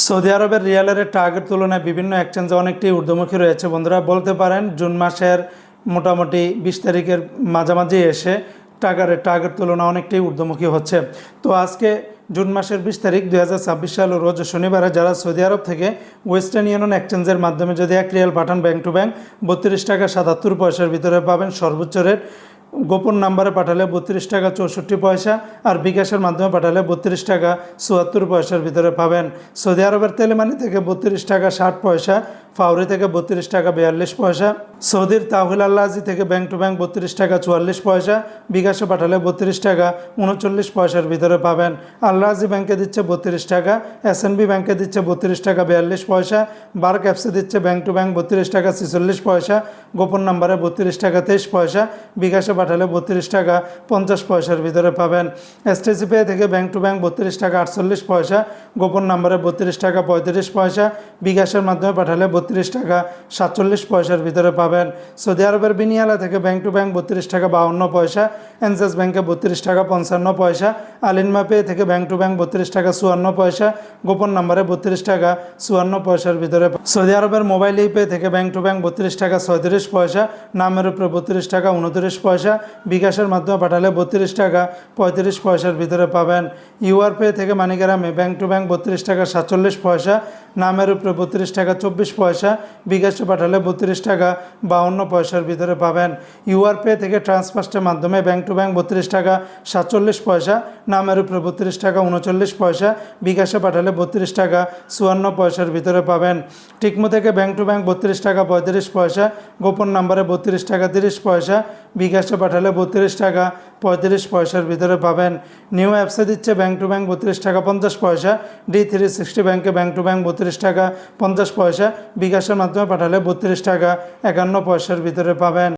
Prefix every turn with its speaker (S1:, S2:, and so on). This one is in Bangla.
S1: সৌদি আরবের রিয়ালের রেটটা আগের তুলনায় বিভিন্ন এক্সচেঞ্জে অনেকটি ঊর্ধ্বমুখী রয়েছে। বন্ধুরা বলতে পারেন জুন মাসের মোটামুটি 20 তারিখের মাঝামাঝি এসে টাকার রেটটা আগের তুলনায় অনেকটাই ঊর্ধ্বমুখী হচ্ছে। তো আজকে জুন মাসের 20 তারিখ 2026 সাল রোজ শনিবারে যারা সৌদি আরব থেকে ওয়েস্টার্ন ইউনিয়ন এক্সচেঞ্জের মাধ্যমে যদি 1 রিয়াল পাঠান ব্যাংক টু ব্যাংক 32 টাকা 77 পয়সার ভিতরে পাবেন সর্বোচ্চ রেট। গোপন নাম্বারে পাঠালে 32 টাকা 64 পয়সা, আর বিকাশের মাধ্যমে পাঠালে 32 টাকা 74 পয়সার ভিতরে পাবেন। সৌদি আরবের তেলেমানি থেকে 32 টাকা 60 পয়সা, ফাউরি থেকে 32 টাকা 42 পয়সা, সৌদির তাহিল আল্লাজি থেকে ব্যাংক টু ব্যাংক 32 টাকা 44 পয়সা, বিকাশে পাঠালে 32 টাকা 39 পয়সার ভিতরে পাবেন। আল্লাজি ব্যাংকে দিচ্ছে 32 টাকা, এসএনবি ব্যাংকে দিচ্ছে 32 টাকা 42 পয়সা, বার্ক অ্যাপসে দিচ্ছে ব্যাংক টু ব্যাংক 32 টাকা 46 পয়সা, গোপন নাম্বারে 32 টাকা 23 পয়সা, বিকাশে পাঠালে 32 টাকা 50 পয়সার ভিতরে পাবেন। এসটিসি পে থেকে ব্যাংক টু ব্যাংক 32 টাকা 48 পয়সা, গোপন নাম্বারে 32 টাকা 35 পয়সা, বিকাশের মাধ্যমে পাঠালে 32 টাকা 47 পয়সার ভিতরে পাবেন। সৌদি আরবের বিনিয়ালা থেকে ব্যাংক টু ব্যাংক 32 টাকা 52 পয়সা, এনসেস ব্যাংকে 32 টাকা 55 পয়সা, আলিনমা পে থেকে ব্যাংক টু ব্যাংক 32 টাকা 54 পয়সা, গোপন নাম্বারে 32 টাকা 54 পয়সার ভিতরে। সৌদি আরবের মোবাইল পে থেকে ব্যাংক টু ব্যাংক 32 টাকা 37 পয়সা, নামের উপরে 32 টাকা 29 পয়সা, বিকাশের মাধ্যমে পাঠালে 32 টাকা 35 পয়সার ভিতরে পাবেন। ইউআর পে থেকে মানিগ্রামে ব্যাংক টু ব্যাংক 32 টাকা 47 পয়সা, নামের উপরে 32 টাকা 24 পয়সা, বিকাশে পাঠালে 32 টাকা 52 পয়সার ভিতরে পাবেন। ইউআর পে থেকে ট্রান্সফার্স্টের মাধ্যমে ব্যাংক টু ব্যাংক 32 টাকা 47 পয়সা, নামের উপরে 32 টাকা 39 পয়সা, বিকাশে পাঠালে 32 টাকা 54 পয়সার ভিতরে পাবেন। টিকমো থেকে ব্যাংক টু ব্যাংক 32 টাকা 35 পয়সা, গোপন নাম্বারে 32 টাকা 30 পয়সা, বিকাশে পাঠালে 32 টাকা 35 পয়সার ভিতরে পাবেন। নিউ অ্যাপসে দিচ্ছে ব্যাংক টু ব্যাংক 32 টাকা 50 পয়সা, D360 ব্যাংকে ব্যাংক টু ব্যাংক 32 টাকা 50 পয়সা, বিকাশের মাধ্যমে পাঠালে 32 টাকা 51 পয়সার ভিতরে পাবেন।